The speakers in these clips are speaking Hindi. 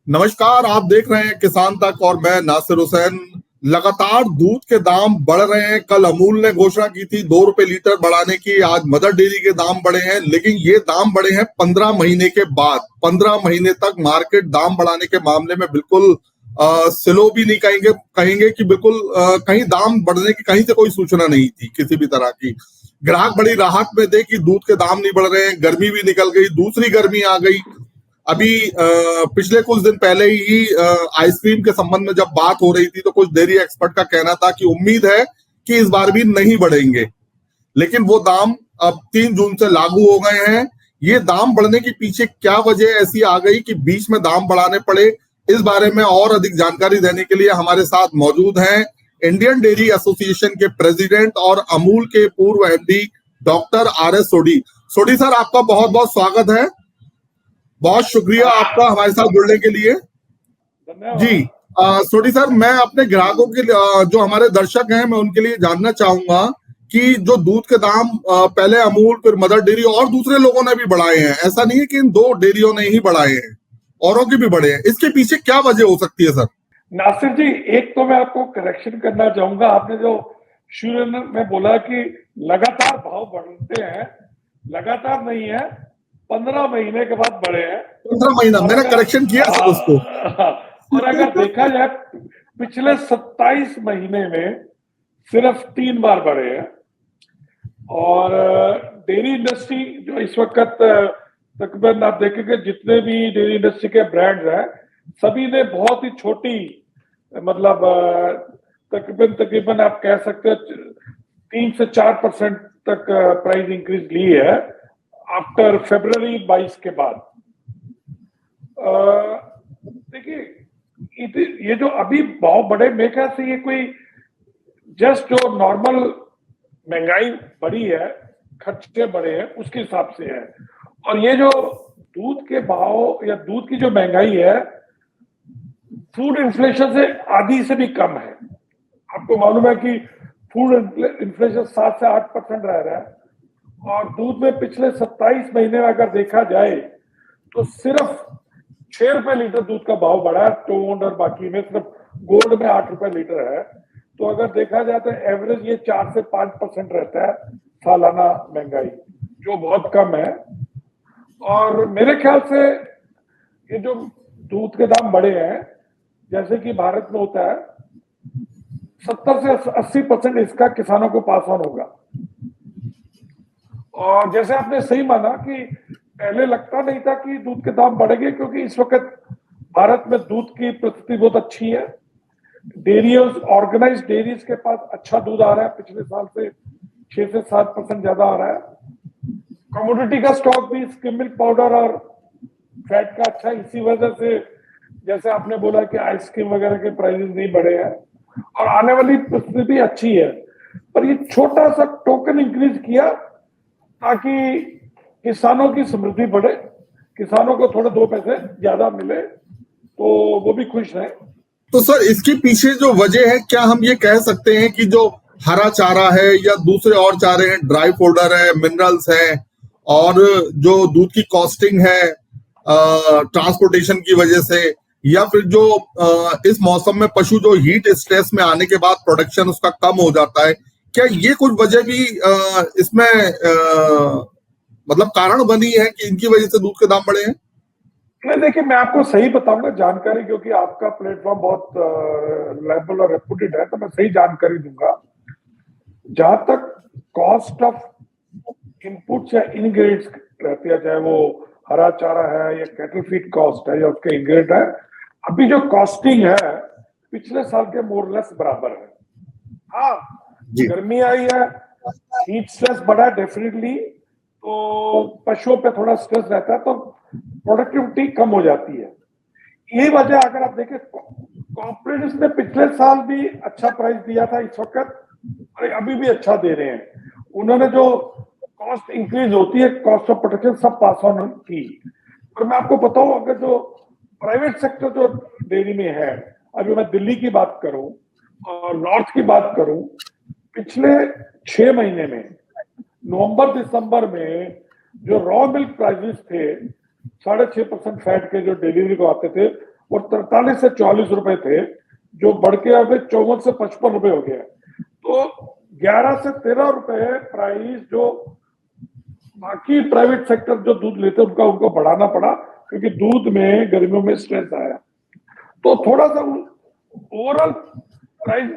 नमस्कार, आप देख रहे हैं किसान तक और मैं नासिर हुसैन। लगातार दूध के दाम बढ़ रहे हैं। कल अमूल ने घोषणा की थी 2 रुपए लीटर बढ़ाने की। आज मदर डेयरी के दाम बढ़े हैं, लेकिन ये दाम बढ़े हैं 15 महीने के बाद। 15 महीने तक मार्केट दाम बढ़ाने के मामले में बिल्कुल स्लो भी नहीं कहेंगे, कहेंगे कि बिल्कुल कहीं दाम बढ़ने की कहीं से कोई सूचना नहीं थी किसी भी तरह की। ग्राहक बड़ी राहत में थे कि दूध के दाम नहीं बढ़ रहे हैं। गर्मी भी निकल गई, दूसरी गर्मी आ गई। अभी पिछले कुछ दिन पहले ही आइसक्रीम के संबंध में जब बात हो रही थी तो कुछ डेयरी एक्सपर्ट का कहना था कि उम्मीद है कि इस बार भी नहीं बढ़ेंगे, लेकिन वो दाम अब 3 जून से लागू हो गए हैं। ये दाम बढ़ने के पीछे क्या वजह ऐसी आ गई कि बीच में दाम बढ़ाने पड़े, इस बारे में और अधिक जानकारी देने के लिए हमारे साथ मौजूद हैं इंडियन डेयरी एसोसिएशन के प्रेसिडेंट और अमूल के पूर्व एमडी डॉक्टर RS सोडी। सोडी सर, आपका बहुत बहुत स्वागत है। बहुत शुक्रिया आपका हमारे साथ जुड़ने के लिए। जी, सोडी सर, मैं अपने ग्राहकों के जो हमारे दर्शक हैं, मैं उनके लिए जानना चाहूंगा कि जो दूध के दाम पहले अमूल फिर मदर डेयरी और दूसरे लोगों ने भी बढ़ाए हैं, ऐसा नहीं है कि इन 2 डेयरियों ने ही बढ़ाए हैं, औरों के भी बढ़े हैं। इसके पीछे क्या वजह हो सकती है सर? नासिर जी, एक तो मैं आपको करेक्शन करना चाहूंगा। आपने जो शुरू में बोला कि लगातार भाव बढ़ते हैं, लगातार नहीं है, 15 महीने के बाद बढ़े हैं। 15 महीना मैंने करेक्शन किया सर उसको। और अगर देखा जाए पिछले 27 महीने में सिर्फ 3 बार बढ़े हैं। और डेयरी इंडस्ट्री जो इस वक्त तकरीबन आप देखेंगे जितने भी डेयरी इंडस्ट्री के ब्रांड्स हैं, सभी ने बहुत ही छोटी, मतलब तकरीबन आप कह सकते हैं 3 से 4% तक प्राइस इंक्रीज ली है आफ्टर फरवरी 22 के बाद। देखिए, ये जो अभी भाव बढ़े, मेरे ख्याल से ये कोई जस्ट जो नॉर्मल महंगाई बढ़ी है, खर्चे बढ़े हैं, उसके हिसाब से है। और ये जो दूध के भाव या दूध की जो महंगाई है, फूड इन्फ्लेशन से आधी से भी कम है। आपको मालूम है कि फूड इन्फ्लेशन 7 से 8% रह रहा है, और दूध में पिछले 27 महीने में अगर देखा जाए तो सिर्फ 6 रुपए लीटर दूध का भाव बढ़ा है। टोंड और बाकी में सिर्फ गोल्ड में 8 रुपए लीटर है। तो अगर देखा जाए तो एवरेज ये 4 से 5% रहता है सालाना महंगाई, जो बहुत कम है। और मेरे ख्याल से ये जो दूध के दाम बढ़े हैं, जैसे कि भारत में होता है, 70 से 80% इसका किसानों को पास ऑन होगा। और जैसे आपने सही माना कि पहले लगता नहीं था कि दूध के दाम बढ़ेंगे, क्योंकि इस वक्त भारत में दूध की परिस्थिति बहुत अच्छी है। डेयरीज, ऑर्गेनाइज्ड डेयरीज के पास अच्छा दूध आ रहा है, पिछले साल से 6 से 7% ज्यादा आ रहा है। कमोडिटी का स्टॉक भी स्किम मिल्क पाउडर और फैट का अच्छा है। इसी वजह से जैसे आपने बोला कि आइसक्रीम वगैरह के प्राइसेस नहीं बढ़े हैं, और आने वाली परिस्थिति भी अच्छी है। पर ये छोटा सा टोकन इंक्रीज किया ताकि किसानों की समृद्धि बढ़े, किसानों को थोड़े 2 पैसे ज्यादा मिले, तो वो भी खुश हैं। तो सर, इसके पीछे जो वजह है, क्या हम ये कह सकते हैं कि जो हरा चारा है या दूसरे और चारे हैं, ड्राई पाउडर है, मिनरल्स है, और जो दूध की कॉस्टिंग है ट्रांसपोर्टेशन की वजह से, या फिर जो इस मौसम में पशु जो हीट स्ट्रेस में आने के बाद प्रोडक्शन उसका कम हो जाता है, क्या ये कुछ वजह भी इसमें मतलब कारण बनी है कि इनकी वजह से दूध के दाम बढ़े हैं? नहीं, देखिए, मैं आपको सही बताऊंगा जानकारी, क्योंकि आपका प्लेटफॉर्म बहुत रिलायबल और रेपुटेड है, तो मैं सही जानकारी दूंगा। जहां तक कॉस्ट ऑफ इनपुट्स या इनग्रेडिएंट्स रहती है, चाहे वो हरा चारा है या कैटल फीड कॉस्ट है या उसके इंग्रेडिएंट है, अभी जो कॉस्टिंग है पिछले साल के मोरलेस बराबर है। हाँ, गर्मी आई है, हीट स्ट्रेस बढ़ा डेफिनेटली, तो पशुओं पे थोड़ा स्ट्रेस रहता है, तो प्रोडक्टिविटी कम हो जाती है। ये वजह, अगर आप देखें, कॉर्पोरेट्स ने पिछले साल भी अच्छा प्राइस दिया था, इस वक्त और अभी भी अच्छा दे रहे हैं। उन्होंने जो कॉस्ट इंक्रीज होती है, कॉस्ट ऑफ प्रोडक्शन सब पास ऑन की। और मैं आपको बताऊं, अगर जो प्राइवेट सेक्टर जो डेयरी में है, अभी मैं दिल्ली की बात करूं और नॉर्थ की बात करूं, पिछले 6 महीने में नवंबर दिसंबर में जो रॉ मिल्क प्राइसेस थे 6.5% फैट के जो डिलीवरी को आते थे, और 43 से 44 रुपए थे, जो बढ़ के अब 54 से 55 रुपए हो गया। तो 11 से 13 रुपए प्राइस जो बाकी प्राइवेट सेक्टर जो दूध लेते हैं उनको बढ़ाना पड़ा, क्योंकि दूध में गर्मियों में स्ट्रेस आया। तो थोड़ा सा ओवरऑल प्राइस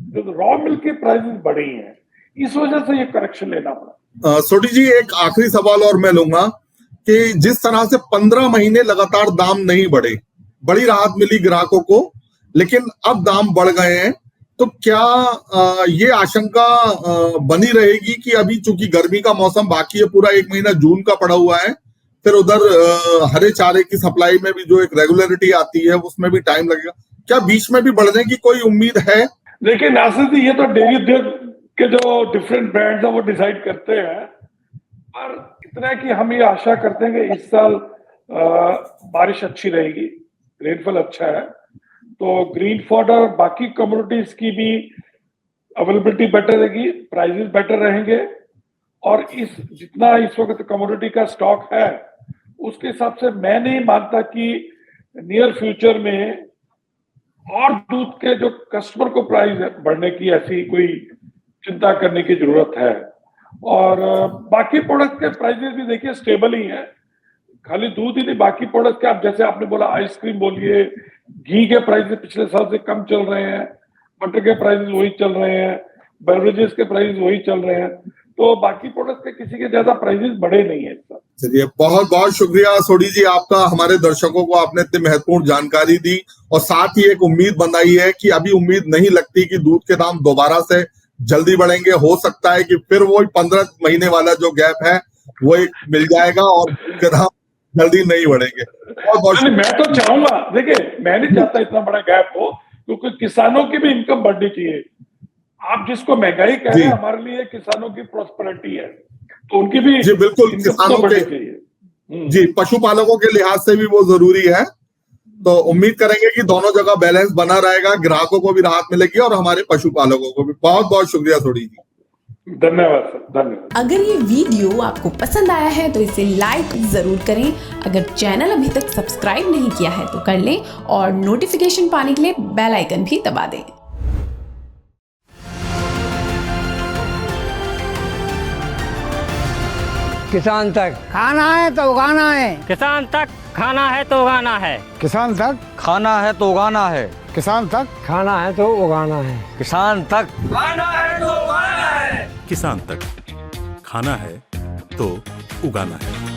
जो रॉ मिल्क की प्राइसेस बढ़ी हैं, इस वजह से ये करेक्शन लेना पड़ा। सोडी जी, एक आखिरी सवाल और मैं लूंगा कि जिस तरह से 15 महीने लगातार दाम नहीं बढ़े, बड़ी राहत मिली ग्राहकों को, लेकिन अब दाम बढ़ गए हैं, तो क्या ये आशंका बनी रहेगी कि अभी चूंकि गर्मी का मौसम बाकी है, पूरा एक महीना जून का पड़ा हुआ है, फिर उधर हरे चारे की सप्लाई में भी जो एक रेगुलरिटी आती है उसमें भी टाइम लगेगा, क्या बीच में भी बढ़ने की कोई उम्मीद है? देखिए नासिर जी, ये तो डेयरी उद्योग के जो डिफरेंट ब्रांड्स हैं वो डिसाइड करते हैं, पर इतना है कि हम ये आशा करते हैं कि इस साल बारिश अच्छी रहेगी, रेनफॉल अच्छा है, तो ग्रीन फॉड और बाकी कमोडिटीज की भी अवेलेबिलिटी बेटर रहेगी, प्राइसेस बेटर रहेंगे, और जितना इस वक्त कमोडिटी का स्टॉक है उसके हिसाब से मैं नहीं मानता कि नियर फ्यूचर में और दूध के जो कस्टमर को प्राइस बढ़ने की ऐसी कोई चिंता करने की जरूरत है। और बाकी प्रोडक्ट के प्राइसेस भी देखिए स्टेबल ही हैं, खाली दूध ही नहीं, बाकी प्रोडक्ट के आप जैसे आपने बोला आइसक्रीम बोलिए, घी के प्राइसेस पिछले साल से कम चल रहे हैं, बटर के प्राइसेस वही चल रहे हैं, बेवरेजेस के प्राइस वही चल रहे हैं, तो बाकी प्रोडक्ट के किसी के ज्यादा प्राइसेस बढ़े नहीं है। चलिए, बहुत बहुत शुक्रिया सोडी जी आपका, हमारे दर्शकों को आपने इतनी महत्वपूर्ण जानकारी दी और साथ ही एक उम्मीद बनाई है कि अभी उम्मीद नहीं लगती कि दूध के दाम दोबारा से जल्दी बढ़ेंगे। हो सकता है कि फिर वो 15 महीने वाला जो गैप है वो एक मिल जाएगा और दूध के दाम जल्दी नहीं बढ़ेंगे। बहुत मैं तो चाहूंगा, देखिए मैं नहीं चाहता इतना बड़ा गैप हो, क्योंकि किसानों की भी इनकम बढ़नी चाहिए। आप जिसको महंगाई कह रहे हैं, हमारे लिए किसानों की प्रॉस्पेरिटी है, तो उनकी भी जी बिल्कुल, किसानों के जी पशुपालकों के लिहाज से भी वो जरूरी है। तो उम्मीद करेंगे कि दोनों जगह बैलेंस बना रहेगा, ग्राहकों को भी राहत मिलेगी और हमारे पशुपालकों को भी। बहुत बहुत शुक्रिया सोडी जी। धन्यवाद सर, धन्यवाद। अगर ये वीडियो आपको पसंद आया है तो इसे लाइक जरूर करें। अगर चैनल अभी तक सब्सक्राइब नहीं किया है तो कर लें और नोटिफिकेशन पाने के लिए बेल आइकन भी दबा दें। किसान तक खाना है तो उगाना है, किसान तक खाना है तो उगाना है, किसान तक खाना है तो उगाना है, किसान तक खाना है तो उगाना है, किसान तक खाना है तो उगाना है, किसान तक खाना है तो उगाना है।